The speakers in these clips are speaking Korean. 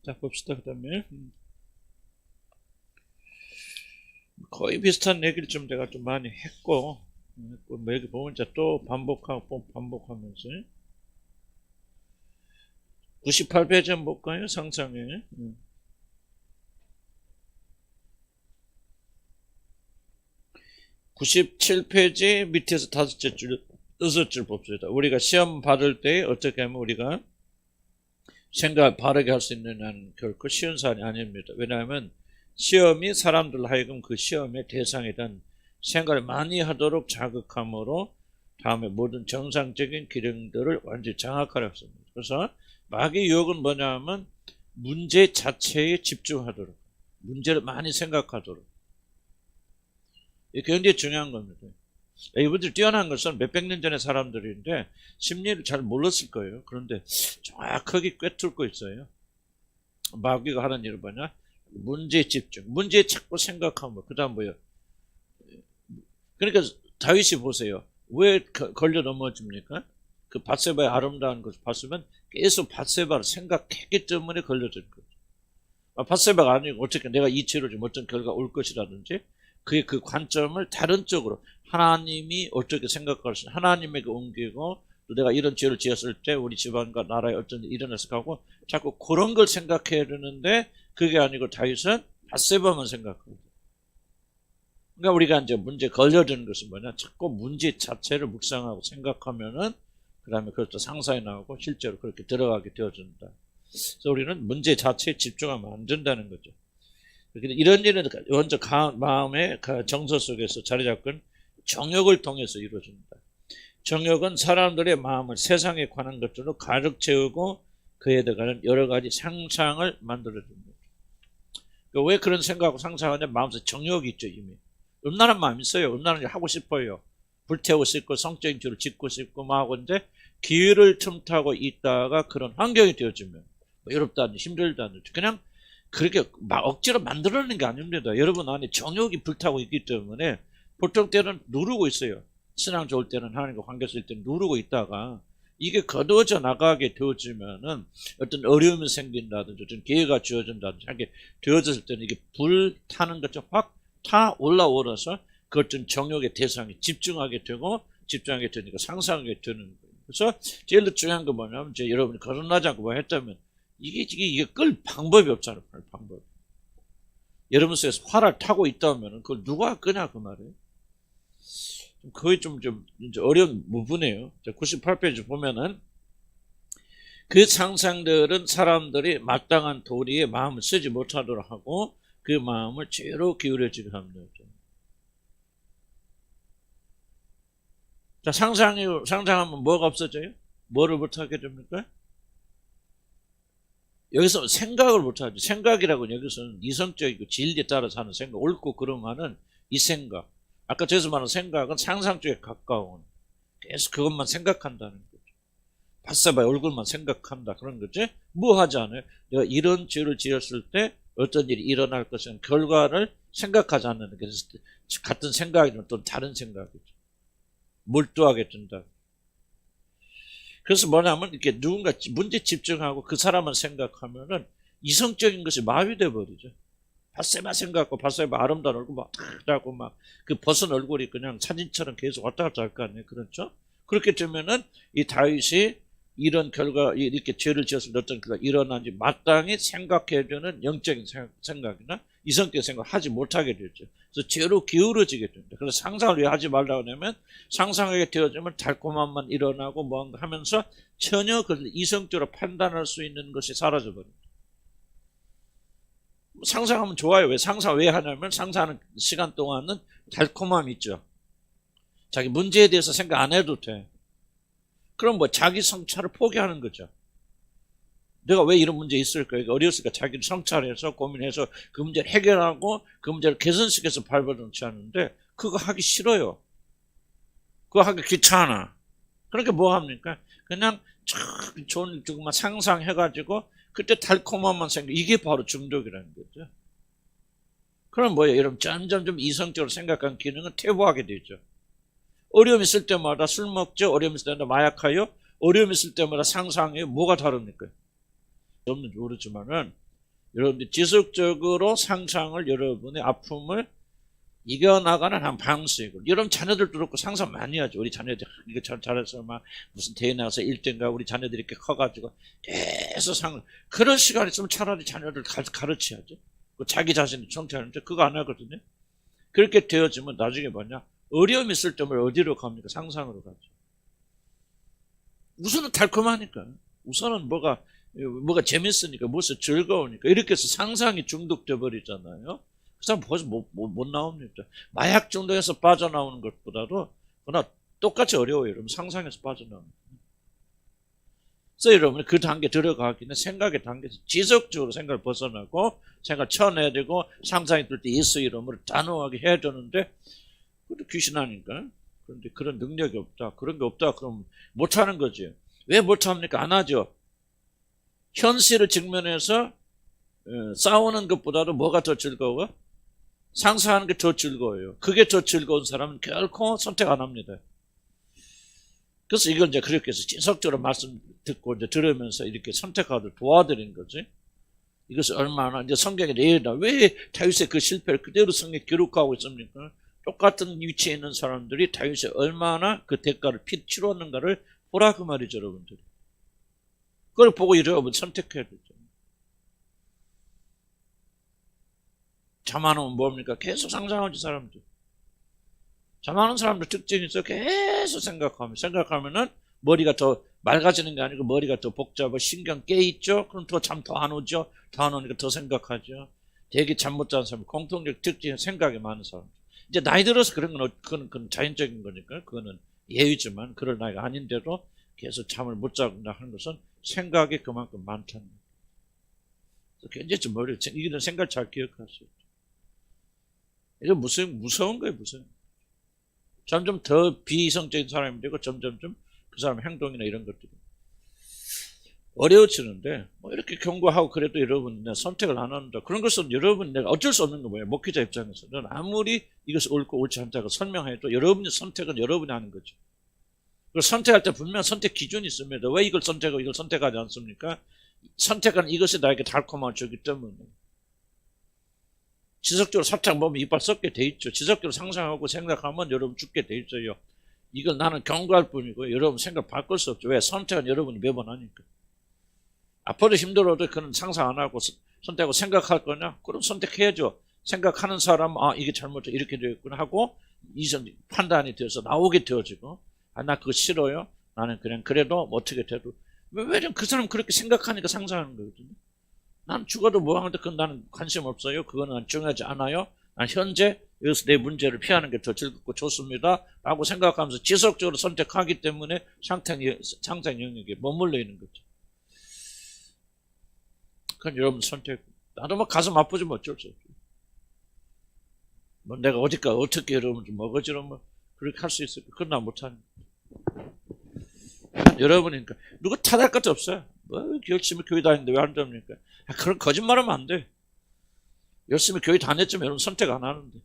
자, 봅시다. 그 다음에 거의 비슷한 얘기를 좀 내가 좀 많이 했고, 뭐 여기 보면 이제 또 반복하면서 98페이지 한번 볼까요? 상상에 97페이지 밑에서 6줄 봅시다. 우리가 시험 받을 때 어떻게 하면 우리가 생각을 바르게 할 수 있느냐는 결코 쉬운 사안이 아닙니다. 왜냐하면 시험이 사람들 하여금 그 시험의 대상에 대한 생각을 많이 하도록 자극함으로 다음에 모든 정상적인 기능들을 완전히 장악하려고 합니다. 그래서 마귀의 유혹은 뭐냐면 문제 자체에 집중하도록, 문제를 많이 생각하도록. 이게 굉장히 중요한 겁니다. 이분들이 뛰어난 것은 몇백 년 전의 사람들인데 심리를 잘 몰랐을 거예요. 그런데 정확하게 꿰뚫고 있어요. 마귀가 하는 일은 뭐냐? 문제에 집중, 문제에 자꾸 생각하면 그 다음 뭐예요? 그러니까 다윗이 보세요. 왜 걸려 넘어집니까? 그 밧세바의 아름다운 것을 봤으면 계속 밧세바를 생각했기 때문에 걸려진 거죠. 밧세바가 아니고 어떻게 내가 이 죄로 좀 어떤 결과가 올 것이라든지 그의 그 관점을 다른 쪽으로 하나님이 어떻게 생각할지 하나님에게 옮기고 또 내가 이런 죄를 지었을 때 우리 집안과 나라에 어떤 일이 일어났을 하고 자꾸 그런 걸 생각해야 되는데 그게 아니고 다윗은 밧세바만 생각하고. 그러니까 우리가 이제 문제 걸려드는 것은 뭐냐? 자꾸 문제 자체를 묵상하고 생각하면은 그 다음에 그것도 상상이 나오고 실제로 그렇게 들어가게 되어준다. 그래서 우리는 문제 자체에 집중하면 안 된다는 거죠. 이런 일은 먼저 마음의 정서 속에서 자리 잡은 정욕을 통해서 이루어집니다. 정욕은 사람들의 마음을 세상에 관한 것들로 가득 채우고 그에 들어가는 여러 가지 상상을 만들어줍니다. 왜 그런 생각하고 상상하냐? 마음속에 정욕이 있죠. 이미 음란한 마음이 있어요. 음란한 일 하고 싶어요. 불태우고 싶고 성적인 죄를 짓고 싶고 막 하고 이제 기회를 틈타고 있다가 그런 환경이 되어지면 외롭다든지 힘들다든지 그냥 그렇게 막 억지로 만들어내는 게 아닙니다. 여러분 안에 정욕이 불타고 있기 때문에 보통 때는 누르고 있어요. 신앙 좋을 때는 하나님과 관계 있을 때는 누르고 있다가 이게 거두어져 나가게 되어지면은 어떤 어려움이 생긴다든지 어떤 기회가 주어진다든지 하게 되어졌을 때는 이게 불타는 것처럼 확 타 올라오라서 그 어떤 정욕의 대상에 집중하게 되고 집중하게 되니까 상상하게 되는 거예요. 그래서 제일 중요한 거 뭐냐면 이제 여러분이 거듭나지 않고 뭐 했다면 이게 끌 방법이 없잖아요. 방법. 여러분 속에서 화를 타고 있다면 그걸 누가 끄냐 그 말이에요. 거의 좀 이제 어려운 부분이에요. 98페이지 보면은 그 상상들은 사람들이 마땅한 도리에 마음을 쓰지 못하도록 하고 그 마음을 죄로 기울여지게 합니다. 자, 상상하면 뭐가 없어져요? 뭐를 못하게 됩니까? 여기서 생각을 못하죠. 생각이라고는 여기서는 이성적이고 진리에 따라서 하는 생각, 옳고 그름하는 이 생각. 아까 저기서 말하는 생각은 상상 쪽에 가까운, 계속 그것만 생각한다는 거죠. 밧세바의 얼굴만 생각한다. 그런 거지. 뭐 하지 않아요? 내가 이런 죄를 지었을 때 어떤 일이 일어날 것은 결과를 생각하지 않는 게 같은 생각이면 또 다른 생각이죠. 몰두하게 된다. 그래서 뭐냐면 이렇게 누군가 문제 집중하고 그 사람을 생각하면은 이성적인 것이 마비돼 버리죠. 밧세바 생각하고 밧세바 아름다운 얼굴 막 하고 막 그 벗은 얼굴이 그냥 사진처럼 계속 왔다 갔다 할 거 아니에요. 그렇죠? 그렇게 되면은 이 다윗이 이런 결과 이렇게 죄를 지었을 때 어떤 결과가 일어난지 마땅히 생각해주는 영적인 생각이나 이성적인 생각을 하지 못하게 되죠. 그래서 죄로 기울어지게 됩니다. 그래서 상상을 왜 하지 말라고 하냐면 상상하게 되어지면 달콤함만 일어나고 뭔가 하면서 전혀 그걸 이성적으로 판단할 수 있는 것이 사라져버립니다. 상상하면 좋아요. 왜 상상 왜 하냐면 상상하는 시간 동안은 달콤함이 있죠. 자기 문제에 대해서 생각 안 해도 돼. 그럼 뭐 자기 성찰을 포기하는 거죠. 내가 왜 이런 문제 있을까? 어려웠을까? 자기를 성찰해서 고민해서 그 문제를 해결하고 그 문제를 개선시켜서 발버둥치 하는데 그거 하기 싫어요. 그거 하기 귀찮아. 그러니까 뭐 합니까? 그냥 참 좋은 조금만 상상해가지고 그때 달콤함만 생각. 이게 바로 중독이라는 거죠. 그럼 뭐예요? 여러분 점점 이성적으로 생각하는 기능은 퇴보하게 되죠. 어려움 있을 때마다 술 먹죠. 어려움 있을 때마다 마약하여. 어려움 있을 때마다 상상해요. 뭐가 다릅니까? 없는지 모르지만은 여러분들 지속적으로 상상을 여러분의 아픔을 이겨나가는 한 방식으로. 여러분 자녀들도 그렇고 상상 많이 하죠. 우리 자녀들 이거 잘해서 막 무슨 대회 나가서 1등가 우리 자녀들이 이렇게 커가지고 계속 그런 시간이 있으면 차라리 자녀들 가르쳐야죠. 자기 자신을 성취하는데 그거 안 하거든요. 그렇게 되어지면 나중에 뭐냐, 어려움이 있을 때면 어디로 갑니까? 상상으로 가죠. 우선은 달콤하니까, 우선은 뭐가 재밌으니까, 무엇이 즐거우니까, 이렇게 해서 상상이 중독돼 버리잖아요. 그 사람 벌써 못 나옵니다. 마약 중독에서 빠져나오는 것보다도 그러나 똑같이 어려워요. 여러분 상상에서 빠져나오는. 그래서 여러분 그 단계 들어가기는 생각의 단계에서 지속적으로 생각을 벗어나고 생각을 쳐내야 되고, 상상이 들 때 예수 이름으로 단호하게 해야 되는데 그것도 귀신 아닌가? 그런데 그런 능력이 없다. 그런 게 없다. 그럼 못하는 거지. 왜 못합니까? 안 하죠. 현실을 직면해서 싸우는 것보다도 뭐가 더 즐거워? 상상하는 게 더 즐거워요. 그게 더 즐거운 사람은 결코 선택 안 합니다. 그래서 이걸 이제 그렇게 해서 지속적으로 말씀 듣고 이제 들으면서 이렇게 선택하도록 도와드린 거지. 이것이 얼마나 이제 성경에 내다 왜 다윗의 그 실패를 그대로 성경에 기록하고 있습니까? 똑같은 위치에 있는 사람들이 다윗이 얼마나 그 대가를 치렀는가를 보라 그 말이죠, 여러분들. 그걸 보고 여러분 선택해야 되죠. 자만하면 뭡니까? 계속 상상하지, 사람들. 자만한 사람들 특징이 있어. 계속 생각하면은 머리가 더 맑아지는 게 아니고 머리가 더 복잡하고 신경 깨있죠? 그럼 더 잠 더 안 오죠? 더 안 오니까 더 생각하죠? 되게 잠 못 자는 사람, 공통적 특징은 생각이 많은 사람. 이제 나이 들어서 그런 건, 그건 자연적인 거니까, 그거는 예의지만, 그럴 나이가 아닌데도 계속 잠을 못 자는다 하는 것은 생각이 그만큼 많다는 거예요. 굉장히 좀 이런 생각 잘 기억하세요. 이거 무서운 거예요, 무서운. 점점 더 비이성적인 사람이 되고, 점점 그 사람의 행동이나 이런 것들이 어려워지는데, 뭐 이렇게 경고하고 그래도 여러분, 선택을 안 한다. 그런 것은 여러분, 내가 어쩔 수 없는 거 뭐예요? 목회자 입장에서는 아무리 이것이 옳고 옳지 않다고 설명해도 여러분의 선택은 여러분이 하는 거죠. 그리고 선택할 때 분명 선택 기준이 있습니다. 왜 이걸 선택하고 이걸 선택하지 않습니까? 선택하는 이것이 나에게 달콤한 주기 때문에. 지속적으로 사탕 보면 이빨 썩게 돼 있죠. 지속적으로 상상하고 생각하면 여러분 죽게 돼 있어요. 이걸 나는 경고할 뿐이고 여러분 생각 바꿀 수 없죠. 왜? 선택은 여러분이 매번 하니까. 앞으로 힘들어도 그는 상상 안 하고 선택하고 생각할 거냐? 그럼 선택해야죠. 생각하는 사람은 이게 잘못돼 이렇게 되었구나 하고 이전 판단이 되어서 나오게 되어지고, 나 그거 싫어요. 나는 그냥 그래도 어떻게 돼도. 왜냐면 그 사람 그렇게 생각하니까 상상하는 거거든요. 난 죽어도 뭐 하는데 그건 나는 관심 없어요. 그거는 중요하지 않아요. 난 현재 여기서 내 문제를 피하는 게 더 즐겁고 좋습니다. 라고 생각하면서 지속적으로 선택하기 때문에 상상 영역에 머물러 있는 거죠. 그건 여러분 선택. 나도 뭐 가슴 아프지면 어쩔 수 없죠. 뭐 내가 어떻게 여러분 좀 먹어지러 뭐 그렇게 할 수 있을까? 그건 나 못하는 거예요. 여러분이니까 누구 탓할 것도 없어요. 뭐 열심히 교회 다니는데 왜 안 됩니까? 그런 거짓말하면 안 돼. 열심히 교회 다녔지만 여러분 선택 안 하는데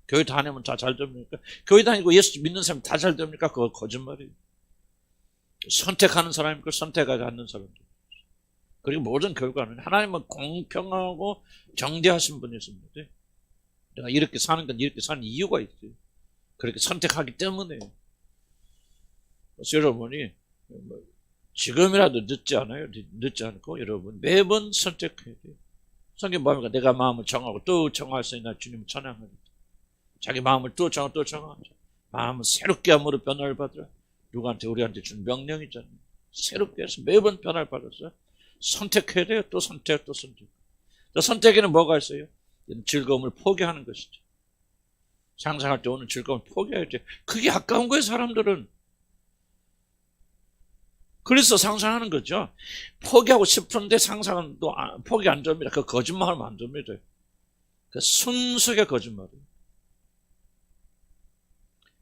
교회 다니면 다 잘 됩니까? 교회 다니고 예수 믿는 사람 다 잘 됩니까? 그거 거짓말이에요. 선택하는 사람이고 선택하지 않는 사람들. 그리고 모든 결과는 하나님은 공평하고 정대하신 분이십니다. 내가 이렇게 사는 건 이렇게 사는 이유가 있어요. 그렇게 선택하기 때문에. 그래서 여러분이 지금이라도 늦지 않아요. 늦지 않고 여러분 매번 선택해야 돼요. 성경 보면 내가 마음을 정하고 또 정할 수 있나 주님을 찬양합니다. 자기 마음을 또 정하고 또 정하죠. 마음은 새롭게 함으로 변화를 받으라. 누구한테 우리한테 준 명령이잖아요. 새롭게 해서 매번 변화를 받았어요. 선택해야 돼요. 또 선택, 또 선택. 선택에는 뭐가 있어요? 즐거움을 포기하는 것이죠. 상상할 때 오는 즐거움을 포기해야 돼요. 그게 아까운 거예요, 사람들은. 그래서 상상하는 거죠. 포기하고 싶은데 상상은 또 포기 안 됩니다. 그 거짓말하면 안 됩니다. 그 순수하게 거짓말이에요.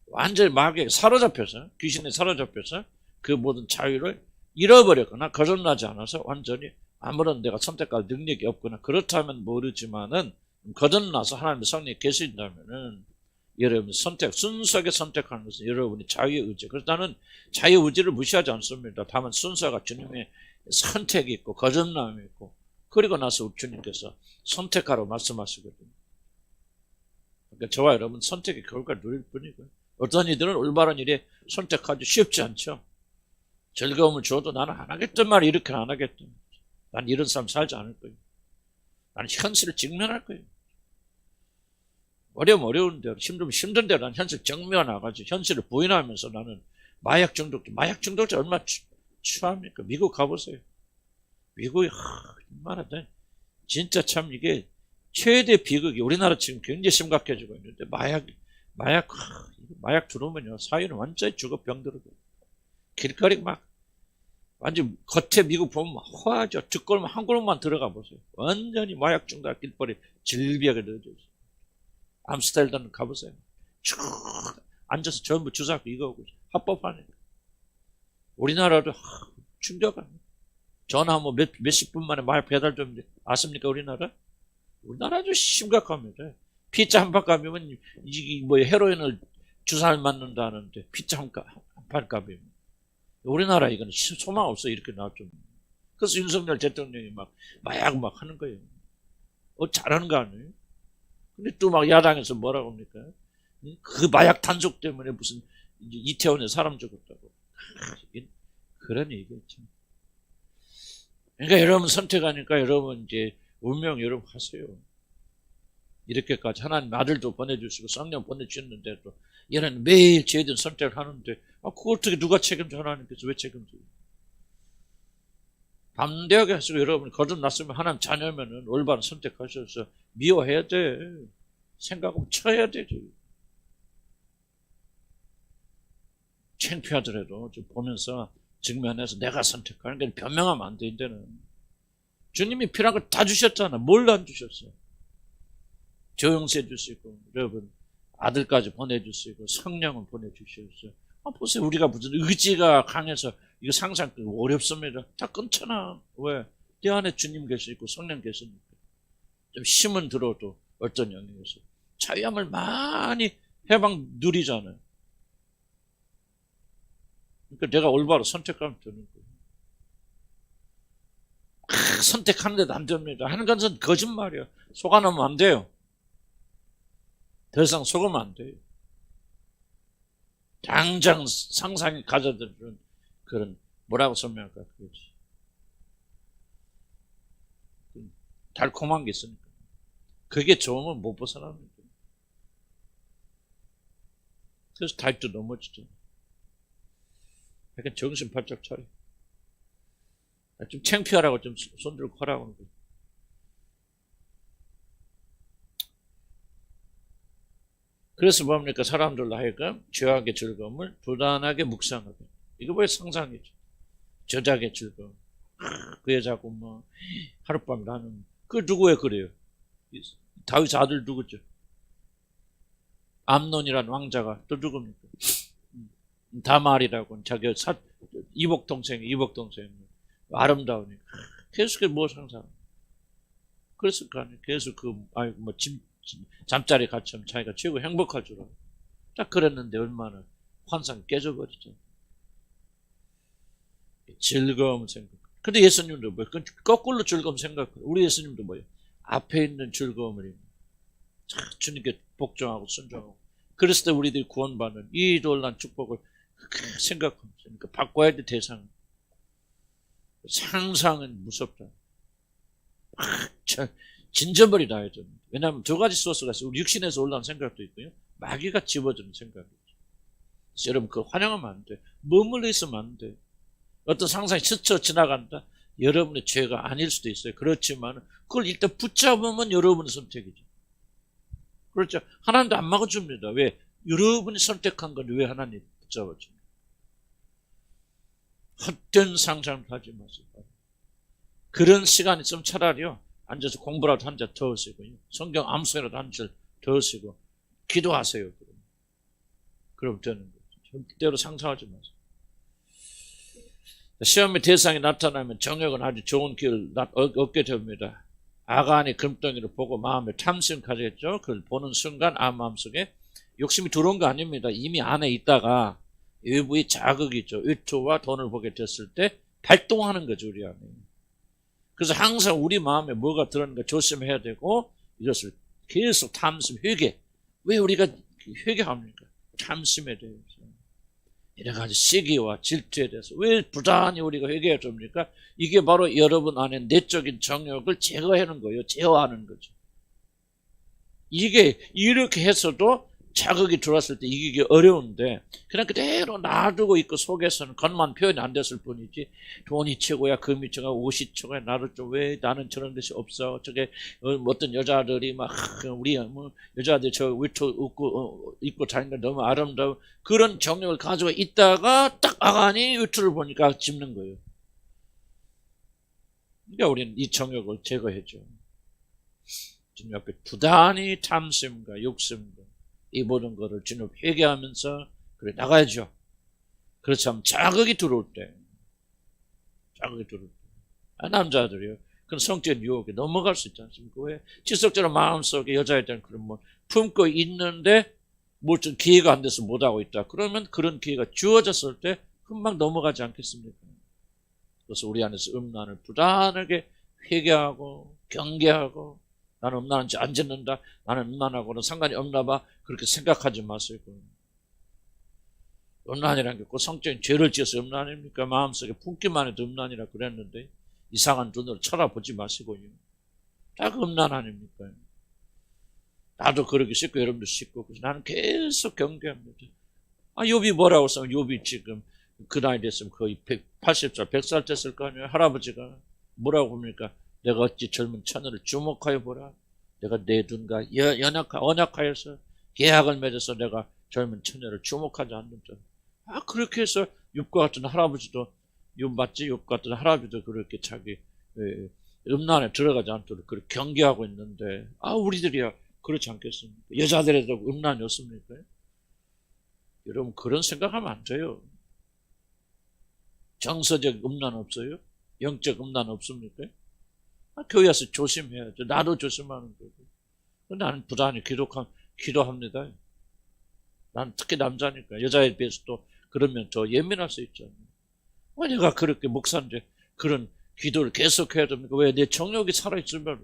완전히 마귀에 사로잡혀서, 귀신에 사로잡혀서 그 모든 자유를 잃어버렸거나 거듭나지 않아서 완전히 아무런 내가 선택할 능력이 없거나 그렇다면 모르지만은 거듭나서 하나님의 성령이 계신다면은 여러분이 순수하게 선택하는 것은 여러분의 자유의 의지. 그래서 나는 자유의 의지를 무시하지 않습니다. 다만 순수하게 주님의 선택이 있고 거듭남이 있고 그리고 나서 주님께서 선택하라고 말씀하시거든요. 그러니까 저와 여러분 선택의 결과를 누릴 뿐이고요. 어떤 이들은 올바른 일에 선택하기 쉽지 않죠. 즐거움을 줘도 나는 안 하겠단 말이야. 이렇게 안 하겠다. 난 이런 삶 살지 않을 거예요. 나는 현실을 직면할 거예요. 어려운 대로, 힘든 대로 난 현실 정면하가지고 현실을 부인하면서 나는 마약 중독자 얼마나 추합니까? 미국 가보세요. 미국이 얼마나 진짜 참 이게 최대 비극이 우리나라 지금 굉장히 심각해지고 있는데 마약 들어오면요 사회는 완전히 죽어 병들어요. 길거리 막 완전 겉에 미국 보면 막 화하죠. 뒷골목 한 골목만 들어가 보세요. 완전히 마약 중독 길거리 질비하게 넣어져 있어요. 암스테르담 가보세요. 쭉 앉아서 전부 주사고 이거고 합법화니까. 우리나라도 충격합니다. 전화 뭐 몇십 분 만에 마약 배달 좀 아십니까 우리나라? 우리나라 아주 심각합니다. 피자 한 판 값이면 이게 뭐 헤로인을 주사를 맞는다는데 피자 한 판 값이면 우리나라 이거는 소망 없어 이렇게 나왔죠. 그래서 윤석열 대통령이 막 마약 막 하는 거예요. 잘하는 거 아니에요? 근데 또 막 야당에서 뭐라고 합니까? 그 마약 단속 때문에 무슨 이태원에 사람 죽었다고. 그런 얘기였죠. 그러니까 여러분 선택하니까 여러분 이제 운명 여러분 하세요. 이렇게까지 하나님 아들도 보내주시고 성령 보내주셨는데도 얘는 매일 죄된 선택을 하는데 그걸 어떻게 누가 책임져? 하나님께서 왜 책임져요? 담대하게 하시고 여러분 거듭났으면 하나님 자녀면은 올바른 선택하셔서 미워해야 돼. 생각하고 쳐야 되지. 창피하더라도 좀 보면서 직면해서 내가 선택하는 게 변명하면 안 돼. 이제는 주님이 필요한 걸 다 주셨잖아. 뭘 안 주셨어? 조용세 주시고 여러분 아들까지 보내주시고 성령을 보내주셨어요. 보세요. 우리가 무슨 의지가 강해서 이거 상상 어렵습니다. 다 끊잖아. 왜? 내 안에 주님 계시고 성령 계시니까. 좀 힘은 들어도 어떤 영역에서 자유함을 많이 해방 누리잖아요. 그러니까 내가 올바로 선택하면 되는 거예요. 선택하는데도 안 됩니다. 하는 것은 거짓말이에요. 속아놓으면 안 돼요. 더 이상 속으면 안 돼요. 당장 상상이 가져들은 그런 뭐라고 설명할까 그거지. 달콤한 게 있으니까. 그게 좋으면 못 벗어납니다. 그래서 다이도 넘어지죠. 그러니까 정신 바짝 차려. 좀 창피하라고 좀 손 들고 하라고 하는 거예요. 그래서 뭡니까? 사람들로 하여금 죄악의 즐거움을 부단하게 묵상하게. 이거 왜 상상이죠? 저작의 즐거움. 그 여자고 뭐 하룻밤 나는 그 누구에 그래요? 다윗 아들 누구죠? 암논이라는 왕자가 또 누굽니까? 다말이라고 자기 이복 동생 아름다우니까 계속 뭐 상상. 그랬을 거 아니에요. 계속 잠자리 같이 자기가 최고 행복할 줄 알고. 딱 그랬는데 얼마나 환상 깨져버리죠. 즐거움 생각. 근데 예수님도 뭐예요? 거꾸로 즐거움 생각. 우리 예수님도 뭐예요? 앞에 있는 즐거움을 주님께 복종하고 순종하고. 그랬을 때 우리들이 구원받는 이 놀란 축복을 생각합니다. 그러니까 바꿔야 돼 대상. 상상은 무섭다. 진저버리 나야 됩니다. 왜냐하면 두 가지 소스가 있어요. 우리 육신에서 올라온 생각도 있고요. 마귀가 집어주는 생각이죠. 그래서 여러분 그걸 환영하면 안 돼. 머물러 있으면 안 돼. 어떤 상상이 스쳐 지나간다. 여러분의 죄가 아닐 수도 있어요. 그렇지만 그걸 일단 붙잡으면 여러분의 선택이죠. 그렇죠. 하나님도 안 막아줍니다. 왜? 여러분이 선택한 건 왜 하나님 붙잡아줍니까? 헛된 상상을 하지 마세요. 그런 시간 있으면 차라리요. 앉아서 공부라도 한 잔 더 하시고요. 성경 암송이라도 한 잔 더 하시고 기도하세요. 그럼 되는 거죠. 절대로 상상하지 마세요. 시험의 대상이 나타나면 정욕은 아주 좋은 길을 얻게 됩니다. 아간이 금덩이를 보고 마음에 탐심 가졌죠. 그걸 보는 순간 마음속에 욕심이 들어온 거 아닙니다. 이미 안에 있다가 외부의 자극이죠. 유튜브와 돈을 보게 됐을 때 발동하는 거죠. 우리 안에. 그래서 항상 우리 마음에 뭐가 들었는가 조심해야 되고, 이것을 계속 탐심, 회개. 왜 우리가 회개합니까? 탐심에 대해서. 여러 가지 시기와 질투에 대해서. 왜 부단히 우리가 회개해야 됩니까? 이게 바로 여러분 안에 내적인 정욕을 제거하는 거예요. 제어하는 거죠. 이게 이렇게 해서도 자극이 들어왔을 때 이기기 어려운데, 그냥 그대로 놔두고 있고 속에서는 겉만 표현이 안 됐을 뿐이지, 돈이 최고야, 금이 최고야, 옷이 최고야, 나를 좀 왜 나는 저런 것이 없어. 저게 어떤 여자들이 막 우리 여자들 저 위토 입고 다니는 거 너무 아름다워. 그런 정력을 가지고 있다가 딱 아가니 위토를 보니까 짚는 거예요. 그러니까 우리는 이 정력을 제거해줘. 지금 옆에 부단히 탐심과 욕심과 이 모든 거를 주님 회개하면서 그래 나가야죠. 그렇지 않으면 자극이 들어올 때, 남자들이요. 그런 성적인 유혹에 넘어갈 수 있지 않습니까? 왜? 지속적으로 마음속에 여자에 대한 그런 뭐 품고 있는데 뭐 좀 기회가 안 돼서 못 하고 있다. 그러면 그런 기회가 주어졌을 때 금방 넘어가지 않겠습니까? 그래서 우리 안에서 음란을 부단하게 회개하고 경계하고, 나는 음란한 죄 안 짓는다, 나는 음란하고는 상관이 없나 봐, 그렇게 생각하지 마세요. 음란이라는 게 꼭 성적인 죄를 지어서 음란입니까? 마음속에 품기만 해도 음란이라 그랬는데 이상한 눈으로 쳐다보지 마시고요. 다 음란 아닙니까? 나도 그렇게 씻고 여러분도 씻고. 그래서 나는 계속 경계합니다. 욥이 뭐라고 써요? 욥이 지금 그 나이 됐으면 거의 80살, 100살 됐을 거 아니에요? 할아버지가 뭐라고 봅니까? 내가 어찌 젊은 처녀를 주목하여 보라. 내가 내 눈과 언약하여서 계약을 맺어서 내가 젊은 처녀를 주목하지 않는다. 그렇게 해서 욥과 같은 할아버지도, 욥 맞지? 욥 같은 할아버지도 그렇게 자기 음란에 들어가지 않도록 그렇게 경계하고 있는데, 우리들이야 그렇지 않겠습니까? 여자들에도 음란이 없습니까? 여러분 그런 생각하면 안 돼요. 정서적 음란 없어요? 영적 음란 없습니까? 교회에서 조심해야죠. 나도 조심하는 거고. 나는 부단히 기도합니다. 난 특히 남자니까. 여자에 비해서 또 그러면 더 예민할 수 있잖아요. 왜 내가 그렇게 목사인데 그런 기도를 계속 해야 됩니까? 왜? 내 정욕이 살아있으면.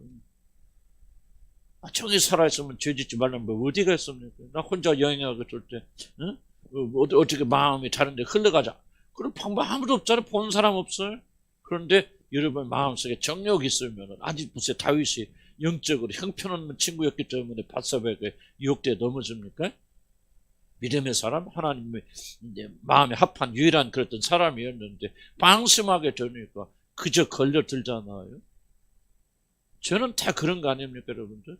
정이 살아있으면 죄 짓지 말라는 거 어디가 있습니까? 나 혼자 여행하고 들 때, 응? 어떻게 마음이 다른데 흘러가자. 그런 방법 아무도 없잖아요. 보는 사람 없어요. 그런데 여러분 마음속에 정욕이 있으면, 아직 무슨 다윗이 영적으로 형편없는 친구였기 때문에 밧세바에게 유혹되어 넘어집니까? 믿음의 사람, 하나님의 마음에 합한 유일한 그랬던 사람이었는데 방심하게 되니까 그저 걸려들잖아요. 저는 다 그런 거 아닙니까, 여러분들?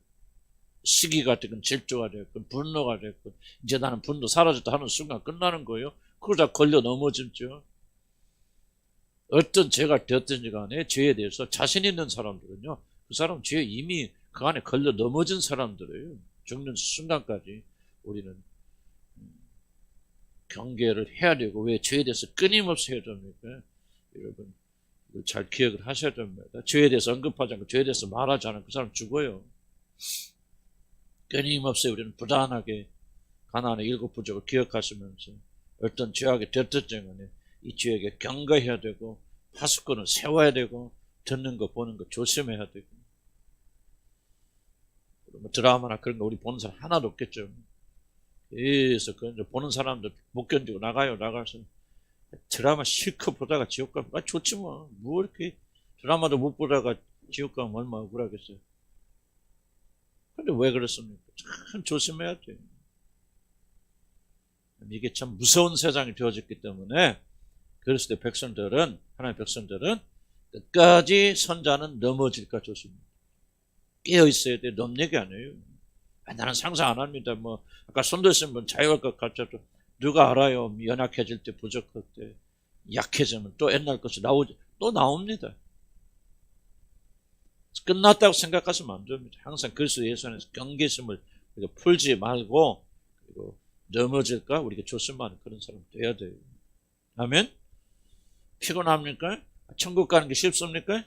시기가 됐건 질투가 됐건 분노가 됐건, 이제 나는 분노 사라졌다 하는 순간 끝나는 거예요. 그러다 걸려 넘어지죠. 어떤 죄가 되었든지 간에 죄에 대해서 자신 있는 사람들은요, 그 사람 죄에 이미 그 안에 걸려 넘어진 사람들이에요. 죽는 순간까지 우리는 경계를 해야 되고, 왜 죄에 대해서 끊임없이 해야 됩니까? 여러분 잘 기억을 하셔야 됩니다. 죄에 대해서 언급하지 않고 죄에 대해서 말하지 않으면 그 사람 죽어요. 끊임없이 우리는 부단하게 가나안의 7 부족을 기억하시면서 어떤 죄악이 되었든지 간에 이 죄에게 경고해야 되고, 파수꾼을 세워야 되고, 듣는 거 보는 거 조심해야 되고. 뭐 드라마나 그런 거 우리 보는 사람 하나도 없겠죠. 그래서 보는 사람들 못 견디고 나가서 드라마 실컷 보다가 지옥 가면 좋지 뭐 이렇게 드라마도 못 보다가 지옥 가면 얼마나 억울하겠어요. 근데 왜 그렇습니까? 참 조심해야 돼요. 이게 참 무서운 세상이 되어졌기 때문에, 그랬을 때 하나님의 백성들은 끝까지 선자는 넘어질까 조심해요. 깨어있어야 돼. 넘 얘기 아니에요. 나는 상상 안 합니다. 아까 손드신 분 자유할 것 같아도 누가 알아요? 연약해질 때, 부족할 때, 약해지면 또 옛날 것이 또 나옵니다. 끝났다고 생각하시면 안 됩니다. 항상 그리스도 예수 안에서 경계심을 풀지 말고, 그리고 넘어질까 우리가 조심하는 그런 사람 돼야 돼요. 아멘? 피곤합니까? 천국 가는 게 쉽습니까?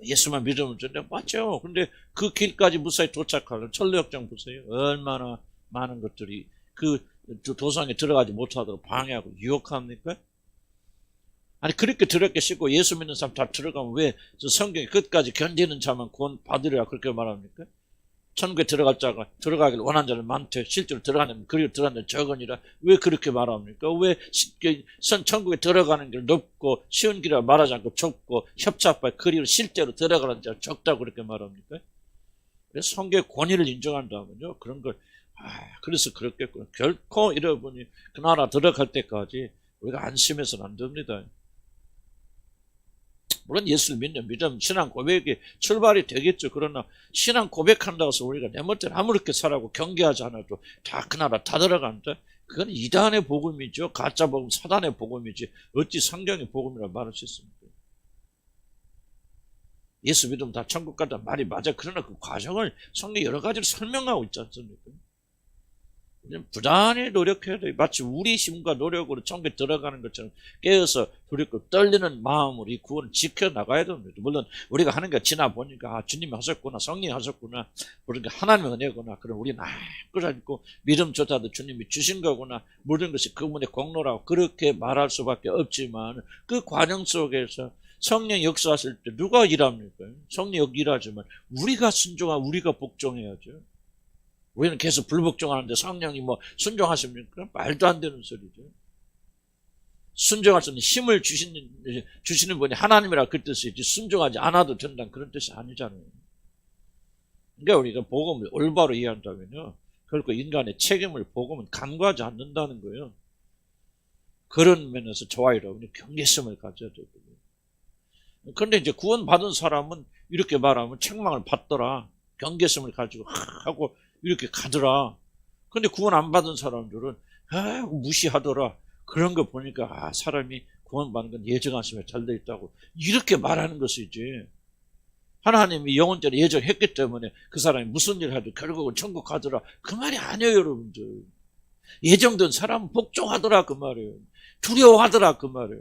예수만 믿으면 된다. 맞죠. 근데 그 길까지 무사히 도착하려면 천리역정 보세요. 얼마나 많은 것들이 그 도성에 들어가지 못하도록 방해하고 유혹합니까? 아니 그렇게 더럽게 씻고 예수 믿는 사람 다 들어가면 왜 저 성경이 끝까지 견디는 자만 구원 받으리라 그렇게 말합니까? 천국에 들어갈 자가 들어가길 원하는 자는 많대. 실제로 들어가는 그리고 들어가는 적으니라. 왜 그렇게 말합니까? 왜 천국에 들어가는 길 높고 쉬운 길이라 말하지 않고 좁고 협착발 그리고 실제로 들어가는 자 적다고 그렇게 말합니까? 그래서 성경의 권위를 인정한다면요 그런 걸 그래서 그렇겠구나. 결코 여러분이 그 나라 들어갈 때까지 우리가 안심해서는 안 됩니다. 물론 예수를 믿으면 신앙 고백이 출발이 되겠죠. 그러나 신앙 고백한다고 해서 우리가 내 멋대로 아무렇게 살라고 경계하지 않아도 다 그 나라 다 들어간다. 그건 이단의 복음이죠. 가짜 복음, 사단의 복음이지 어찌 성경의 복음이라 말할 수 있습니까? 예수 믿으면 다 천국 간다 말이 맞아. 그러나 그 과정을 성경이 여러 가지로 설명하고 있지 않습니까? 부단히 노력해야 돼요. 마치 우리 힘과 노력으로 천국에 들어가는 것처럼 깨어서 두렵고 떨리는 마음으로 이 구원을 지켜나가야 됩니다. 물론 우리가 하는 게 지나보니까 주님이 하셨구나, 성령이 하셨구나, 그러니까 하나님의 은혜구나. 그럼 우리는 그러고 믿음조차도 주님이 주신 거구나, 모든 것이 그분의 공로라고 그렇게 말할 수밖에 없지만 그 과정 속에서 성령 역사하실 때 누가 일합니까? 성령 일하지만 우리가 순종하고 우리가 복종해야죠. 우리는 계속 불복종하는데 성령이 뭐 순종하십니까? 말도 안 되는 소리죠. 순종할 수 있는 힘을 주시는 분이 하나님이라 그 뜻이지 순종하지 않아도 된다는 그런 뜻이 아니잖아요. 그러니까 우리가 복음을 올바로 이해한다면요 결코 인간의 책임을 복음은 간과하지 않는다는 거예요. 그런 면에서 저와 여러분이 경계심을 가져야 되거든요. 그런데 이제 구원받은 사람은 이렇게 말하면 책망을 받더라, 경계심을 가지고 하고 이렇게 가더라. 근데 구원 안 받은 사람들은 무시하더라. 그런 거 보니까 사람이 구원 받는 건 예정하심에 잘 돼 있다고 이렇게 말하는 것이지. 하나님이 영원전에 예정했기 때문에 그 사람이 무슨 일을 하도 결국은 천국 가더라 그 말이 아니에요. 여러분들 예정된 사람은 복종하더라 그 말이에요. 두려워하더라 그 말이에요.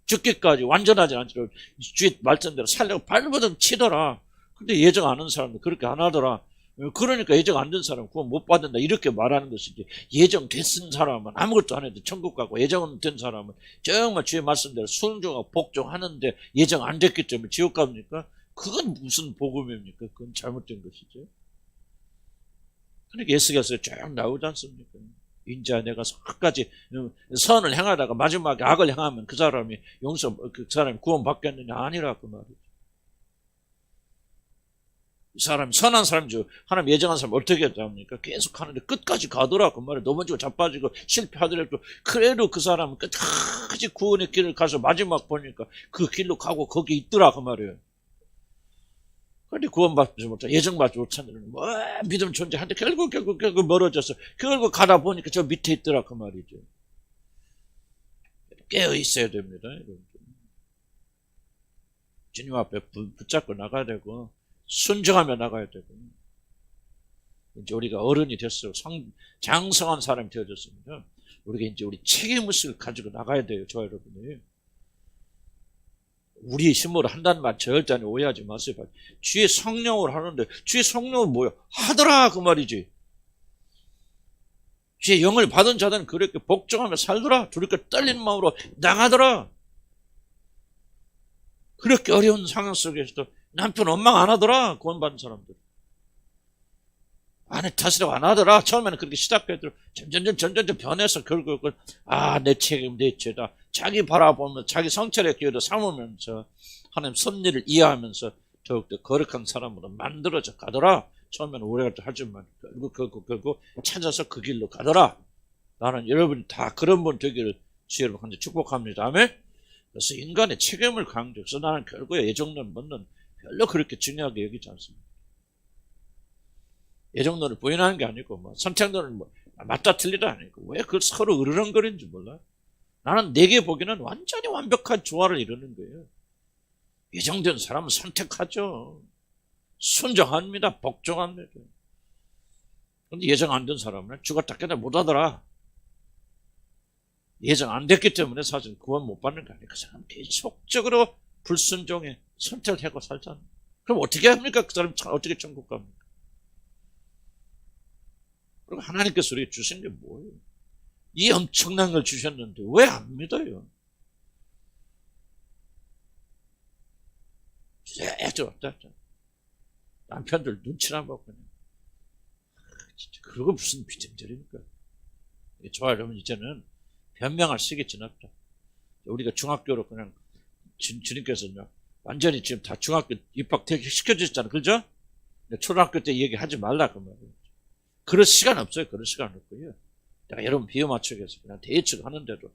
죽기까지 완전하지 않도록 주의 말씀대로 살려고 발버둥 치더라. 근데 예정 안 한 사람은 그렇게 안 하더라. 그러니까 예정 안 된 사람은 구원 못 받는다 이렇게 말하는 것이지. 예정 됐은 사람은 아무것도 안 해도 천국 가고 예정 된 사람은 정말 주의 말씀대로 순종하고 복종하는데 예정 안 됐기 때문에 지옥 갑니까? 그건 무슨 복음입니까? 그건 잘못된 것이죠. 그러니까 예수께서 쭉 나오지 않습니까? 인자 내가 끝까지 선을 행하다가 마지막에 악을 행하면 그 사람이 그 사람이 구원 받겠느냐? 아니라 그 말이죠. 이 사람 선한 사람이죠. 하나님 예정한 사람 어떻게 합니까? 계속 하는데 끝까지 가더라 그 말이에요. 넘어지고 자빠지고 실패하더라도 그래도 그 사람은 끝까지 구원의 길을 가서 마지막 보니까 그 길로 가고 거기 있더라 그 말이에요. 그런데 구원받지 못하 예정받지 못하는 뭐 믿음 존재하는데 결국 멀어져서 결국 가다 보니까 저 밑에 있더라 그 말이죠. 깨어 있어야 됩니다. 주님 앞에 붙잡고 나가야 되고 순종하며 나가야 되고. 이제 우리가 어른이 됐어요. 장성한 사람이 되어졌습니다. 우리가 이제 우리 책임의식을 가지고 나가야 돼요. 저와 여러분이. 우리의 힘으로 한다는 말 절대 오해하지 마세요. 주의 성령으로 하는데 주의 성령은 뭐야? 하더라 그 말이지. 주의 영을 받은 자들은 그렇게 복종하며 살더라. 그렇게 떨리는 마음으로 나가더라. 그렇게 어려운 상황 속에서도 남편 원망 안 하더라. 구원받은 사람들. 아내 탓이라고 안 하더라. 처음에는 그렇게 시작해도 점점 변해서 결국은 내 책임 내 죄다. 자기 바라보면서 자기 성찰의 기회도 삼으면서 하나님 섭리를 이해하면서 더욱더 거룩한 사람으로 만들어져 가더라. 처음에는 오래 하지만 결국 찾아서 그 길로 가더라. 나는 여러분이 다 그런 분 되기를 주여로 간절히 축복합니다. 아멘. 그래서 인간의 책임을 강조해서 나는 결국에 예정론 묻는 별로 그렇게 중요하게 여기지 않습니다. 예정론을 부인하는 게 아니고 선택론을 맞다 틀리다 아니고 왜 그걸 서로 으르렁거리는지 몰라. 나는 내게 보기에는 완전히 완벽한 조화를 이루는 거예요. 예정된 사람은 선택하죠. 순종합니다. 복종합니다. 그런데 예정 안 된 사람은 죽었다 깨다 못하더라. 예정 안 됐기 때문에 사실 구원 못 받는 거 아니에요. 그 사람 계속적으로 불순종해 선택을 하고 살잖아요. 그럼 어떻게 합니까? 그 사람 어떻게 천국 갑니까? 그리고 하나님께서 우리에게 주신 게 뭐예요? 이 엄청난 걸 주셨는데 왜 안 믿어요? 필요 없다. 남편들 눈치나 보고 그냥. 진짜 그거 무슨 비정절입니까? 저와 여러분 이제는 변명할 시기 지났다. 우리가 중학교로 그냥 주님께서는 완전히 지금 다 중학교 입학 시켜주셨잖아. 그죠? 초등학교 때 얘기하지 말라 그 말이에요. 그럴 시간 없어요. 그럴 시간 없고요. 내가 여러분 비유 맞추기 위해서 그냥 대충 하는데도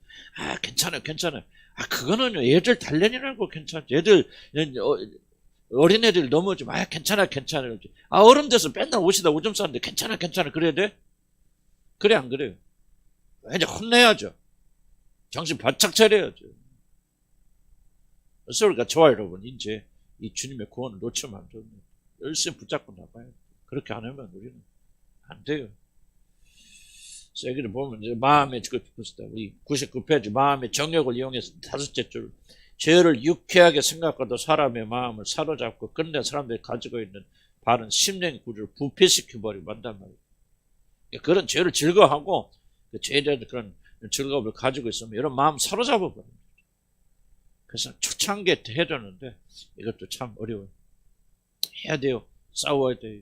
괜찮아요. 그거는요 애들 단련이라고 괜찮죠. 애들 어린애들 넘어지면 괜찮아요. 어른 돼서 맨날 오시다 오줌 싸는데 괜찮아 그래야 돼? 그래 안 그래요? 이제 혼내야죠. 정신 바짝 차려야죠. 그래서 우리가 저와 여러분 이제 이 주님의 구원을 놓치면 안 됩니다. 열심히 붙잡고 나가야 돼요. 그렇게 안 하면 우리는 안 돼요. 그래서 여기를 보면 이제 마음의 우리 99페이지 마음의 정욕을 이용해서 다섯째 줄 죄를 유쾌하게 생각하도 사람의 마음을 사로잡고 끝내 사람들이 가지고 있는 바른 심령 구조를 부패시켜버리고 한단 말이에요. 그런 죄를 즐거워하고 그 죄에 대한 그런 즐거움을 가지고 있으면 이런 마음 사로잡아버립니다. 그래서 초창기에 해야 되는데 이것도 참 어려워요. 해야 돼요. 싸워야 돼요.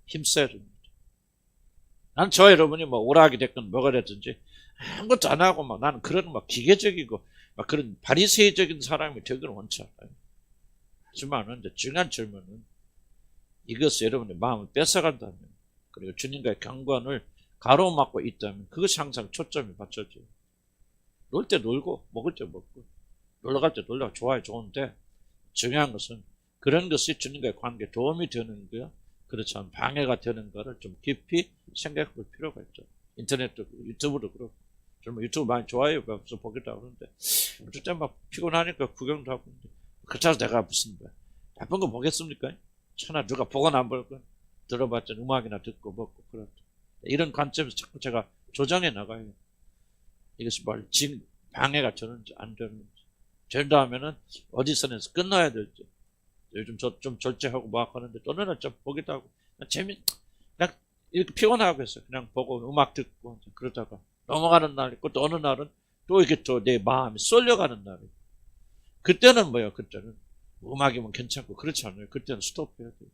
힘써야 됩니다. 난 저와 여러분이 뭐 오락이 됐건 뭐가 됐든지 아무것도 안 하고 나는 그런 기계적이고 그런 바리새적인 사람이 되기를 원치 않아요. 하지만 이제 중요한 질문은 이것을 여러분의 마음을 뺏어간다면 그리고 주님과의 경관을 가로막고 있다면 그것이 항상 초점이 맞춰져요. 놀 때 놀고 먹을 때 먹고 놀러갈 때 놀러 좋아요. 좋은데 중요한 것은 그런 것이 주님과의 관계에 도움이 되는 거야. 그렇지 않으면 방해가 되는 거를 좀 깊이 생각해 볼 필요가 있죠. 인터넷도 유튜브도 그렇고 정말 유튜브 많이 좋아요. 그래서 보기도 하는데 어쩔 때 피곤하니까 구경도 하고 그렇다고 내가 무슨 나쁜 거 보겠습니까? 천하 누가 보거나 안 볼까? 들어봤자 음악이나 듣고 먹고 그렇다. 이런 관점에서 자꾸 제가 조정해 나가요. 이것이 지금 방해가 되는지 안 되는지 된다면은 어디선에서 끝나야 될지 요즘 좀 절제하고 막 하는데 또는 좀 보기도 하고 그냥 이렇게 피곤하고 해서 그냥 보고 음악 듣고 그러다가 넘어가는 날 있고 또 어느 날은 또 이렇게 또 내 마음이 쏠려가는 날이 그때는 그때는 음악이면 괜찮고 그렇지 않아요. 그때는 스톱해야 돼요.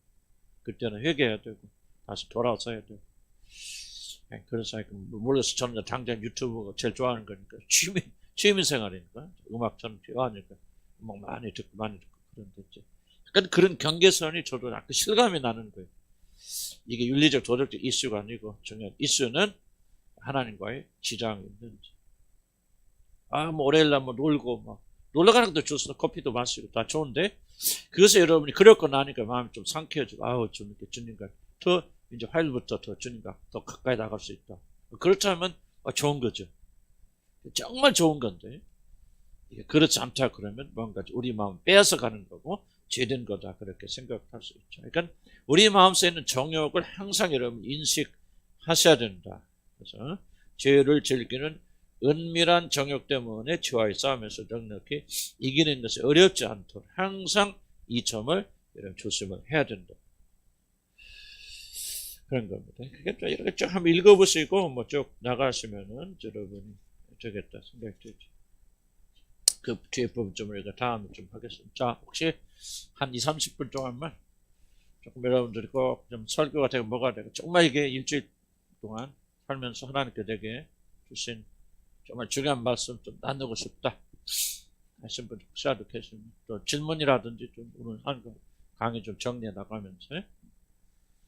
그때는 회개해야 되고 다시 돌아서 해야 돼요. 그래서 몰라서 저는 당장 유튜브가 제일 좋아하는 거니까 취미생활이니까 음악 저는 좋아하니까 음악 많이 듣고 그런데 이제 약간 그런 경계선이 저도 약간 실감이 나는 거예요. 이게 윤리적 도덕적 이슈가 아니고 중요한 이슈는 하나님과의 지장이 있는지. 월요일 날 놀고 놀러 가는 것도 좋습니다. 커피도 마시고 다 좋은데 그것을 여러분이 그렇고 나니까 마음이 좀 상쾌해지고 주님과 더 이제 화요일부터 더 주님과 더 가까이 나갈 수 있다. 그렇다면 좋은 거죠. 정말 좋은 건데 이게 그렇지 않다 그러면 뭔가 우리 마음 빼앗아가는 거고 죄된 거다 그렇게 생각할 수 있죠. 그러니까 우리 마음속에 있는 정욕을 항상 여러분 인식하셔야 된다. 그래서 죄를 즐기는 은밀한 정욕 때문에 죄와의 싸움에서 넉넉히 이기는 것이 어렵지 않도록 항상 이 점을 여러분 조심을 해야 된다. 그런 겁니다. 그러니까 이렇게 쭉 한번 읽어보시고 쭉 나가시면은 여러분이 되겠다 생각이 들죠. 그 뒤에 부분 좀 우리가 다음에 좀 하겠습니다. 자, 혹시 한 20-30분 동안만 조금 여러분들이 꼭 좀 설교가 되고 뭐가 되고 정말 이게 일주일 동안 살면서 하나님께 내게 주신 정말 중요한 말씀 좀 나누고 싶다 하신 분 혹시라도 계시면 또 질문이라든지 좀 오늘 한 거 강의 좀 정리해 나가면서